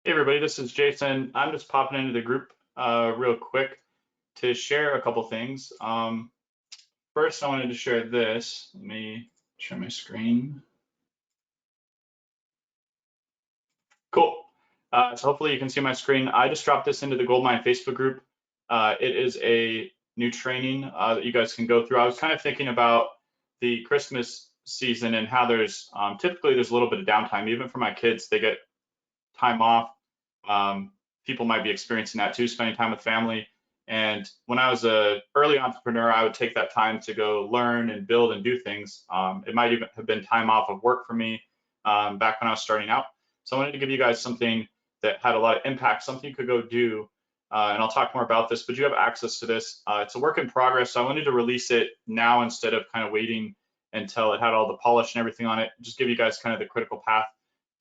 Hey everybody, this is Jason. I'm just popping into the group real quick to share a couple things. First, I wanted to share this. Let me share my screen. Cool. So hopefully you can see my screen. I just dropped this into the Goldmine Facebook group. It is a new training that you guys can go through. I was kind of thinking about the Christmas season and how typically there's a little bit of downtime. Even for my kids, they get time off. People might be experiencing that too, spending time with family. And when I was a early entrepreneur, I would take that time to go learn and build and do things. It might even have been time off of work for me back when I was starting out. So I wanted to give you guys something that had a lot of impact, something you could go do. And I'll talk more about this, but you have access to this. It's a work in progress. So I wanted to release it now instead of kind of waiting until it had all the polish and everything on it. Just give you guys kind of the critical path.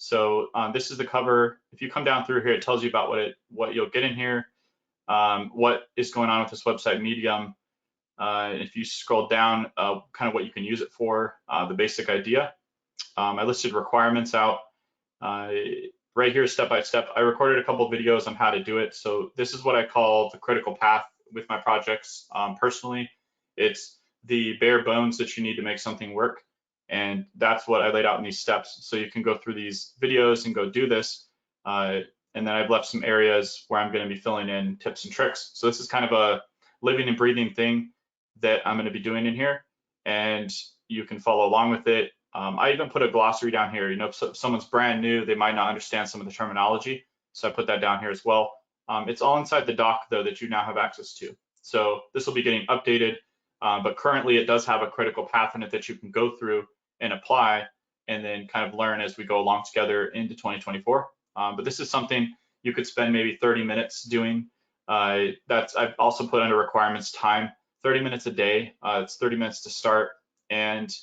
So this is the cover. If you come down through here, it tells you about what you'll get in here, what is going on with this website Medium. If you scroll down, kind of what you can use it for, the basic idea. I listed requirements out right here, step by step. I recorded a couple of videos on how to do it. So this is what I call the critical path with my projects. Personally, it's the bare bones that you need to make something work. And that's what I laid out in these steps. So you can go through these videos and go do this. And then I've left some areas where I'm going to be filling in tips and tricks. So this is kind of a living and breathing thing that I'm going to be doing in here. And you can follow along with it. I even put a glossary down here. You know, if someone's brand new, they might not understand some of the terminology. So I put that down here as well. It's all inside the doc, though, that you now have access to. So this will be getting updated. But currently, it does have a critical path in it that you can go through and apply and then kind of learn as we go along together into 2024. But this is something you could spend maybe 30 minutes doing. I've also put under requirements time, 30 minutes a day. It's 30 minutes to start, and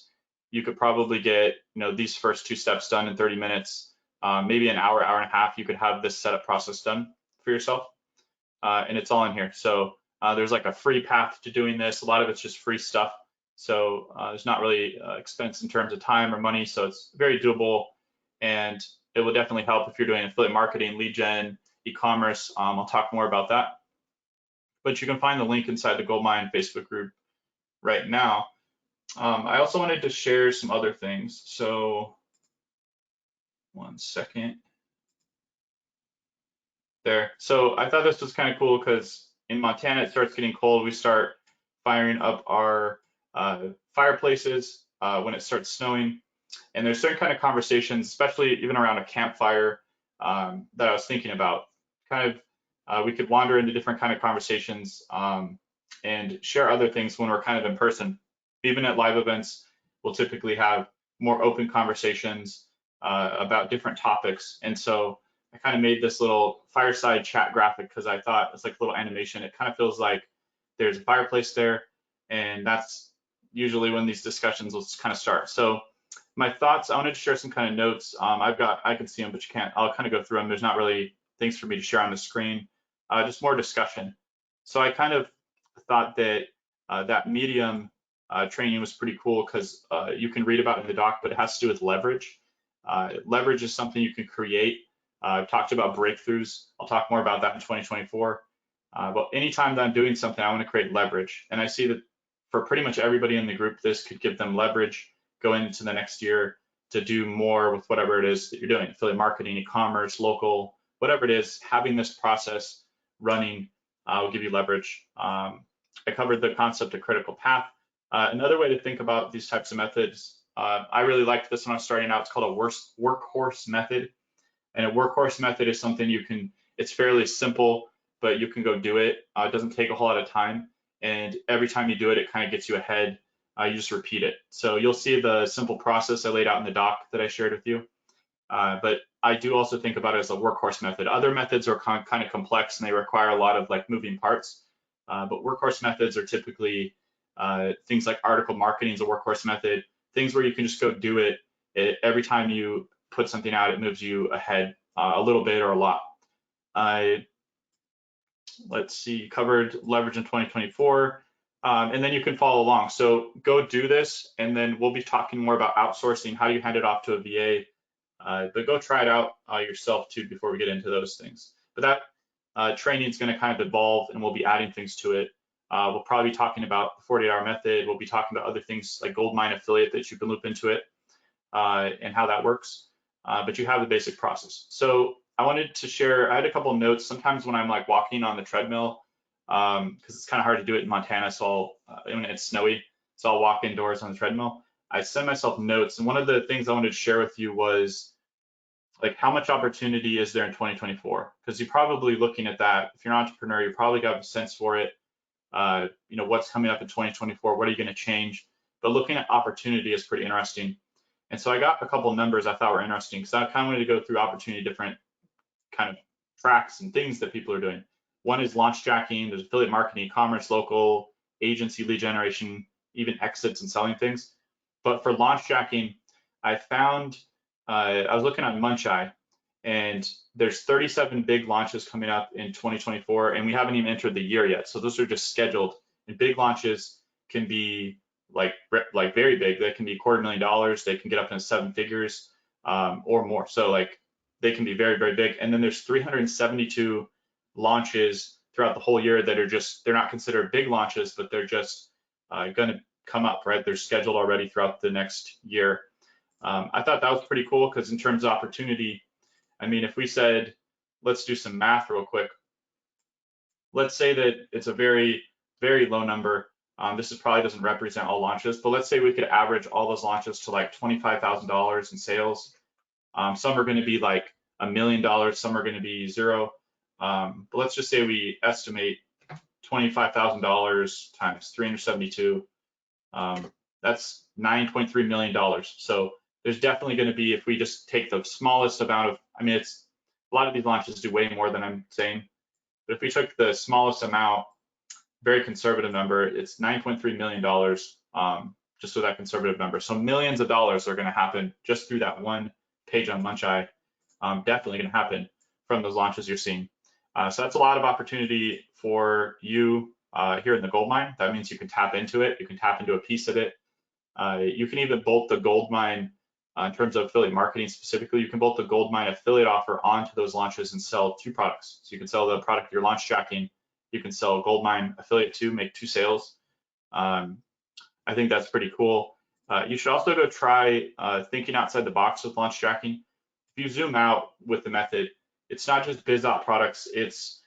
you could probably get these first two steps done in 30 minutes, maybe an hour, hour and a half. You could have this setup process done for yourself, and it's all in here. So there's like a free path to doing this. A lot of it's just free stuff. So there's not really expense in terms of time or money. So it's very doable, and it will definitely help if you're doing affiliate marketing, lead gen, e-commerce. I'll talk more about that. But you can find the link inside the Goldmine Facebook group right now. I also wanted to share some other things. So one second. There. So I thought this was kind of cool because in Montana, it starts getting cold. We start firing up our fireplaces when it starts snowing. And there's certain kind of conversations, especially even around a campfire, that I was thinking about. Kind of, we could wander into different kind of conversations and share other things when we're kind of in person. Even at live events, we'll typically have more open conversations about different topics. And so I kind of made this little fireside chat graphic because I thought it's like a little animation. It kind of feels like there's a fireplace there, and that's usually when these discussions will kind of start. So my thoughts, I wanted to share some kind of notes. I can see them, but you can't. I'll kind of go through them. There's not really things for me to share on the screen, just more discussion. So I kind of thought that that Medium training was pretty cool because you can read about it in the doc, but it has to do with leverage. Leverage is something you can create. I've talked about breakthroughs. I'll talk more about that in 2024. But anytime that I'm doing something, I want to create leverage. And I see that for pretty much everybody in the group, this could give them leverage going into the next year to do more with whatever it is that you're doing, affiliate marketing, e-commerce, local, whatever it is, having this process running will give you leverage. I covered the concept of critical path. Another way to think about these types of methods, I really liked this when I was starting out. It's called a workhorse method. And a workhorse method is something it's fairly simple, but you can go do it. It doesn't take a whole lot of time. And every time you do it, it kind of gets you ahead. You just repeat it. So you'll see the simple process I laid out in the doc that I shared with you. But I do also think about it as a workhorse method. Other methods are kind of complex and they require a lot of like moving parts. But workhorse methods are typically things like article marketing is a workhorse method, things where you can just go do it. Every time you put something out, it moves you ahead a little bit or a lot. Let's see, covered leverage in 2024. And then you can follow along. So go do this, and then we'll be talking more about outsourcing. How do you hand it off to a VA? But go try it out yourself too before we get into those things. But that training is going to kind of evolve, and we'll be adding things to it. We'll probably be talking about the 48-hour method. We'll be talking about other things like Goldmine affiliate that you can loop into it and how that works. But you have the basic process. So I wanted to share, I had a couple of notes. Sometimes when I'm like walking on the treadmill, because it's kind of hard to do it in Montana, so when it's snowy, so I'll walk indoors on the treadmill. I send myself notes, and one of the things I wanted to share with you was like how much opportunity is there in 2024? Because you're probably looking at that. If you're an entrepreneur, you probably got a sense for it. You know, what's coming up in 2024? What are you going to change? But looking at opportunity is pretty interesting. And so I got a couple numbers I thought were interesting because I kind of wanted to go through opportunity, different kind of tracks and things that people are doing. One is launch jacking, there's affiliate marketing, e-commerce, local, agency lead generation, even exits and selling things. But for launch jacking, I found, I was looking on Muncheye, and there's 37 big launches coming up in 2024, and we haven't even entered the year yet. So those are just scheduled. And big launches can be like very big. They can be $250,000. They can get up into 7 figures or more. So like they can be very, very big. And then there's 372 launches throughout the whole year that are just, they're not considered big launches, but they're just going to come up, right? They're scheduled already throughout the next year. I thought that was pretty cool because in terms of opportunity, I mean, if we said, let's do some math real quick. Let's say that it's a very, very low number. This is probably doesn't represent all launches, but let's say we could average all those launches to like $25,000 in sales. Some are going to be like $1 million, some are going to be zero. But let's just say we estimate $25,000 times 372. That's $9.3 million. So there's definitely going to be, if we just take the smallest amount of, I mean, it's a lot of these launches do way more than I'm saying, but if we took the smallest amount, very conservative number, it's $9.3 million, just with that conservative number. So millions of dollars are going to happen just through that one page on Muncheye. Definitely going to happen from those launches you're seeing. So that's a lot of opportunity for you here in the Goldmine. That means you can tap into it. You can tap into a piece of it. You can even bolt the Goldmine in terms of affiliate marketing specifically. You can bolt the Goldmine affiliate offer onto those launches and sell 2 products. So you can sell the product you're launch jacking. You can sell Goldmine affiliate 2, make 2 sales. I think that's pretty cool. You should also go try thinking outside the box with launch jacking. If you zoom out with the method, it's not just BizOp products, it's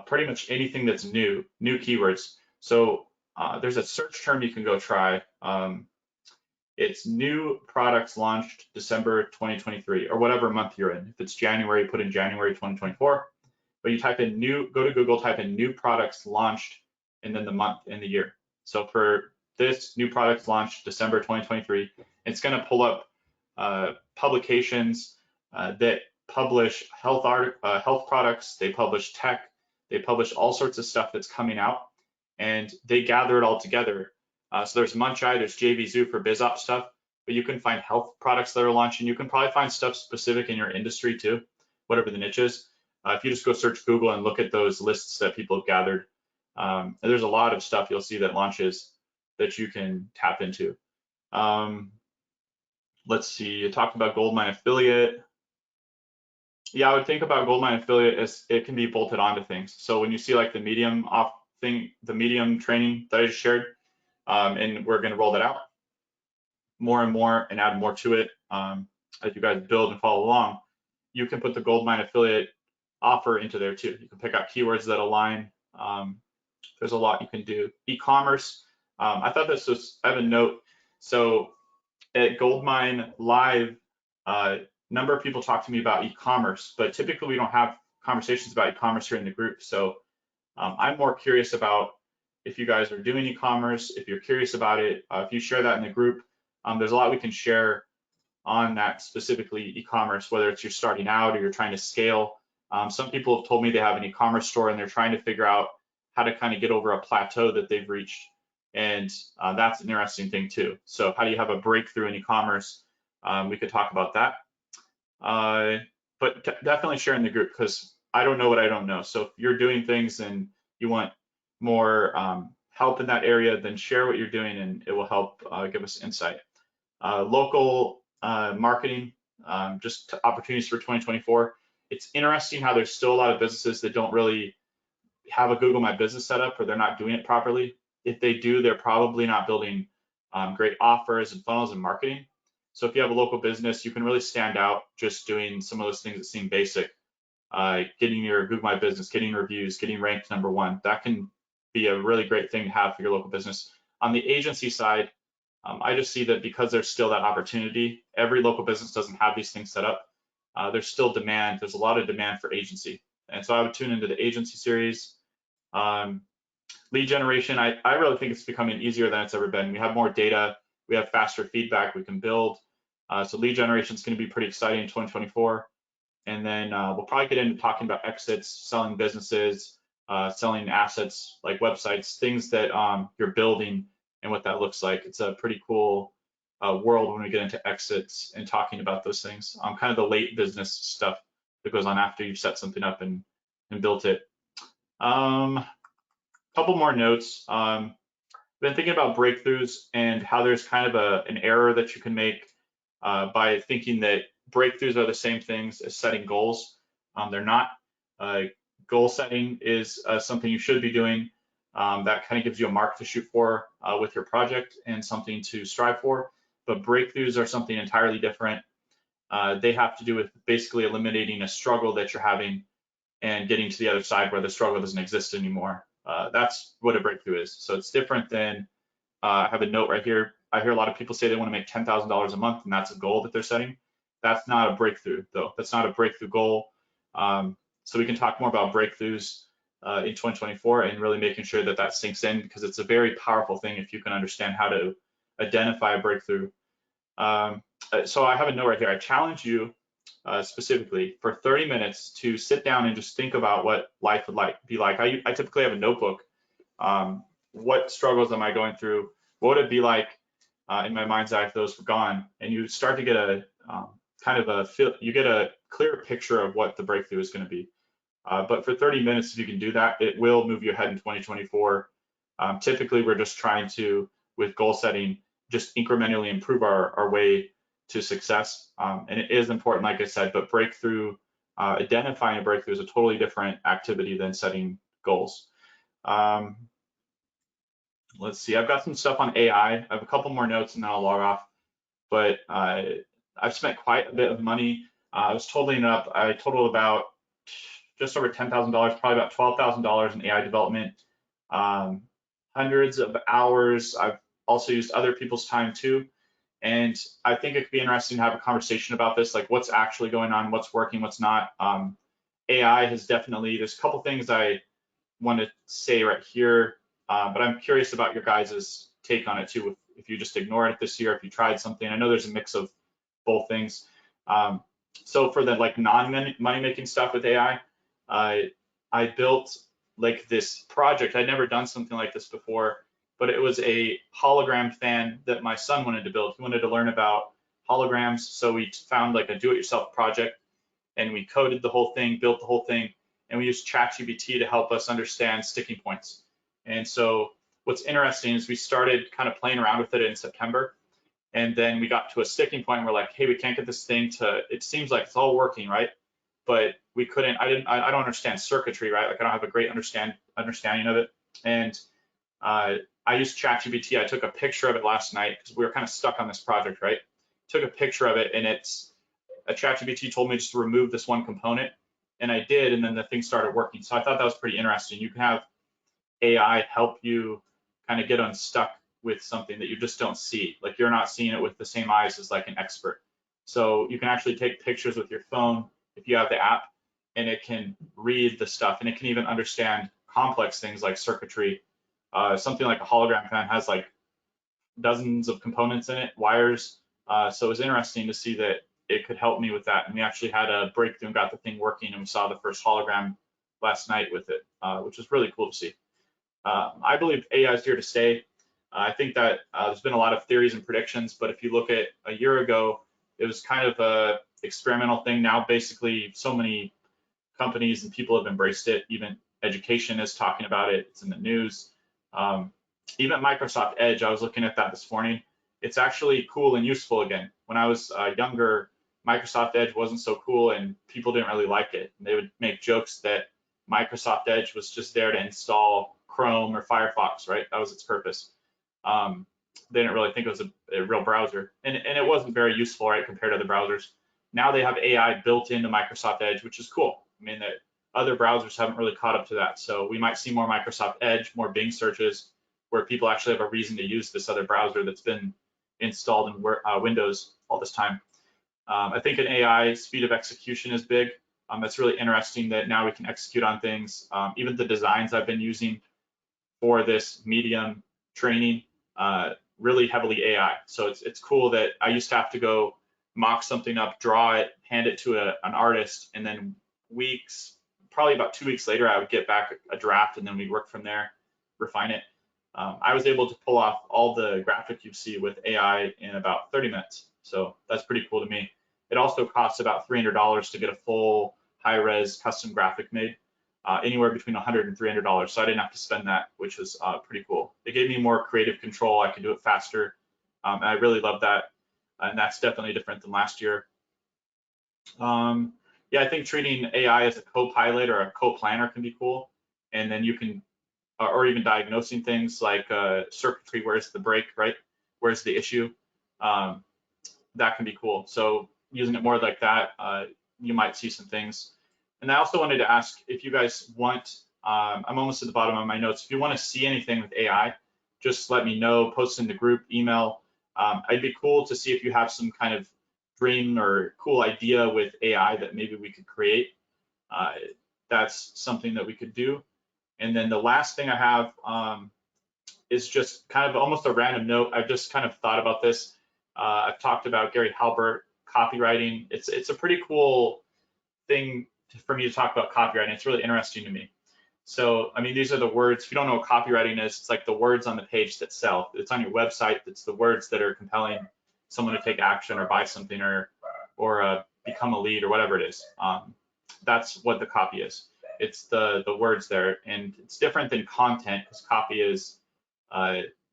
pretty much anything that's new keywords. So there's a search term you can go try. It's new products launched December 2023, or whatever month you're in. If it's January, put in January 2024. But you type in new, go to Google, type in new products launched, and then the month and the year. So for this, new products launched December 2023, it's going to pull up publications that publish health products, they publish tech, they publish all sorts of stuff that's coming out, and they gather it all together. So there's Muncheye, there's JVZoo for BizOp stuff, but you can find health products that are launching. You can probably find stuff specific in your industry too, whatever the niche is. If you just go search Google and look at those lists that people have gathered, there's a lot of stuff you'll see that launches that you can tap into. Let's see, I talked about Goldmine affiliate. Yeah, I would think about Goldmine affiliate as it can be bolted onto things. So when you see like the Medium training that I just shared, and we're going to roll that out more and more and add more to it as you guys build and follow along, you can put the Goldmine affiliate offer into there too. You can pick out keywords that align. There's a lot you can do. E-commerce. I thought this was, I have a note. So at Goldmine Live, number of people talk to me about e-commerce, but typically we don't have conversations about e-commerce here in the group. So I'm more curious about if you guys are doing e-commerce, if you're curious about it, if you share that in the group, there's a lot we can share on that, specifically e-commerce, whether it's you're starting out or you're trying to scale. Some people have told me they have an e-commerce store and they're trying to figure out how to kind of get over a plateau that they've reached. And that's an interesting thing too. So how do you have a breakthrough in e-commerce? We could talk about that. But definitely share in the group because I don't know what I don't know. So if you're doing things and you want more help in that area, then share what you're doing and it will help give us insight. Local marketing, just opportunities for 2024. It's interesting how there's still a lot of businesses that don't really have a Google My Business setup, or they're not doing it properly. If they do, they're probably not building great offers and funnels and marketing. So if you have a local business, you can really stand out just doing some of those things that seem basic. Getting your Google My Business, getting reviews, getting ranked #1. That can be a really great thing to have for your local business. On the agency side, I just see that because there's still that opportunity, every local business doesn't have these things set up. There's still demand. There's a lot of demand for agency. And so I would tune into the agency series. Lead generation, I really think it's becoming easier than it's ever been. We have more data. We have faster feedback we can build. So lead generation is going to be pretty exciting in 2024. And then we'll probably get into talking about exits, selling businesses, selling assets like websites, things that you're building and what that looks like. It's a pretty cool world when we get into exits and talking about those things. Kind of the late business stuff that goes on after you've set something up and built it. Couple more notes. Been thinking about breakthroughs and how there's kind of an error that you can make by thinking that breakthroughs are the same things as setting goals. They're not. Goal setting is something you should be doing. That kind of gives you a mark to shoot for with your project and something to strive for. But breakthroughs are something entirely different. They have to do with basically eliminating a struggle that you're having and getting to the other side where the struggle doesn't exist anymore. That's what a breakthrough is. So it's different than, I have a note right here. I hear a lot of people say they want to make $10,000 a month, and that's a goal that they're setting. That's not a breakthrough, though. That's not a breakthrough goal. So we can talk more about breakthroughs in 2024 and really making sure that that sinks in, because it's a very powerful thing if you can understand how to identify a breakthrough. So I have a note right here. I challenge you specifically for 30 minutes to sit down and just think about what life would be like. I typically have a notebook. What struggles am I going through? What would it be like in my mind's eye if those were gone? And you start to get a you get a clear picture of what the breakthrough is going to be. But for 30 minutes, if you can do that, it will move you ahead in 2024. Typically, we're just trying to, with goal setting, just incrementally improve our way to success. And it is important, like I said, but breakthrough, identifying a breakthrough is a totally different activity than setting goals. Let's see, I've got some stuff on AI. I have a couple more notes and then I'll log off. But I've spent quite a bit of money. I was totaling it up. I totaled about just over $10,000, probably about $12,000 in AI development. Hundreds of hours. I've also used other people's time too. And I think it could be interesting to have a conversation about this, like what's actually going on, what's working, what's not. AI has definitely, there's a couple things I want to say right here, but I'm curious about your guys' take on it too. If you just ignored it this year, if you tried something. I know there's a mix of both things. So for the like non-money making stuff with AI, I built like this project. I'd never done something like this before, but it was a hologram fan that my son wanted to build. He wanted to learn about holograms. So we found like a do-it-yourself project and we coded the whole thing, built the whole thing, and we used ChatGPT to help us understand sticking points. And so what's interesting is we started kind of playing around with it in September. And then we got to a sticking point where we're like, hey, we can't get this thing to, it seems like it's all working, right? But we couldn't, I don't understand circuitry, right? Like I don't have a great understanding of it. And I used ChatGPT. I took a picture of it last night because we were kind of stuck on this project, right? Took a picture of it and ChatGPT told me just to remove this one component. And I did, and then the thing started working. So I thought that was pretty interesting. You can have AI help you kind of get unstuck with something that you just don't see. Like you're not seeing it with the same eyes as like an expert. So you can actually take pictures with your phone if you have the app, and it can read the stuff, and it can even understand complex things like circuitry. Something like a hologram fan has like dozens of components in it, wires. So it was interesting to see that it could help me with that. And we actually had a breakthrough and got the thing working, and we saw the first hologram last night with it, which was really cool to see. I believe AI is here to stay. I think that there's been a lot of theories and predictions, but if you look at a year ago, it was kind of a experimental thing. Now, basically, so many companies and people have embraced it. Even education is talking about it. It's in the news. Even Microsoft Edge, I was looking at that this morning. It's actually cool and useful again. When I was younger, Microsoft Edge wasn't so cool and people didn't really like it. And they would make jokes that Microsoft Edge was just there to install Chrome or Firefox, right? That was its purpose. They didn't really think it was a real browser, and it wasn't very useful, right, compared to other browsers. Now they have AI built into Microsoft Edge, which is cool. I mean, that other browsers haven't really caught up to that. So we might see more Microsoft Edge, more Bing searches, where people actually have a reason to use this other browser that's been installed in Windows all this time. I think in AI, speed of execution is big. That's really interesting that now we can execute on things. Even the designs I've been using for this medium training, really heavily AI. So it's cool that I used to have to go mock something up, draw it, hand it to an artist, and then probably about 2 weeks later, I would get back a draft, and then we'd work from there, refine it. I was able to pull off all the graphic you see with AI in about 30 minutes. So that's pretty cool to me. It also costs about $300 to get a full high-res custom graphic made, anywhere between $100 and $300. So I didn't have to spend that, which was pretty cool. It gave me more creative control. I could do it faster, and I really love that. And that's definitely different than last year. Yeah, I think treating AI as a co-pilot or a co-planner can be cool. And then you can, or even diagnosing things like circuitry, where's the break, right? Where's the issue? That can be cool. So using it more like that, you might see some things. And I also wanted to ask if you guys want, I'm almost at the bottom of my notes, if you want to see anything with AI, just let me know, post in the group, email. I'd be cool to see if you have some kind of dream or cool idea with AI that maybe we could create. That's something that we could do. And then the last thing I have is just kind of almost a random note. I've just kind of thought about this. I've talked about Gary Halbert copywriting. It's a pretty cool thing for me to talk about copywriting. It's really interesting to me. So, I mean, these are the words. If you don't know what copywriting is, it's like the words on the page that sell. It's on your website. It's the words that are compelling someone to take action or buy something or become a lead or whatever it is. That's what the copy is. It's the words there, and it's different than content because copy is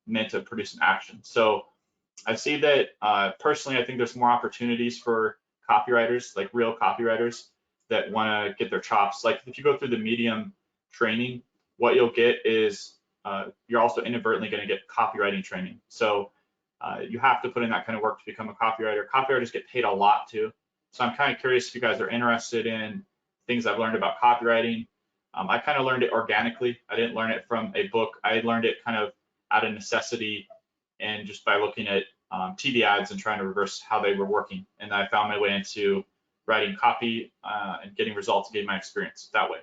meant to produce an action. So I see that personally, I think there's more opportunities for copywriters, like real copywriters that want to get their chops. Like if you go through the Medium training, what you'll get is you're also inadvertently going to get copywriting training. So you have to put in that kind of work to become a copywriter. Copywriters get paid a lot too. So I'm kind of curious if you guys are interested in things I've learned about copywriting. I kind of learned it organically. I didn't learn it from a book. I learned it kind of out of necessity and just by looking at TV ads and trying to reverse how they were working. And I found my way into writing copy and getting results and getting my experience that way.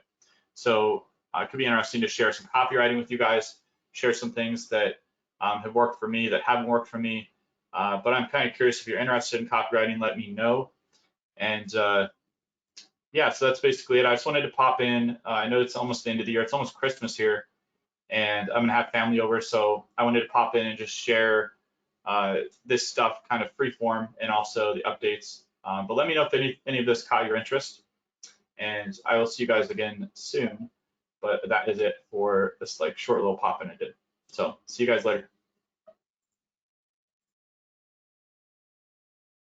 So it could be interesting to share some copywriting with you guys, share some things that have worked for me that haven't worked for me. But I'm kind of curious if you're interested in copywriting, let me know. And yeah, so that's basically it. I just wanted to pop in. I know it's almost the end of the year. It's almost Christmas here, and I'm gonna have family over, so I wanted to pop in and just share this stuff kind of free form and also the updates. But let me know if any of this caught your interest, and I will see you guys again soon. But that is it for this like short little pop in I did. So see you guys later.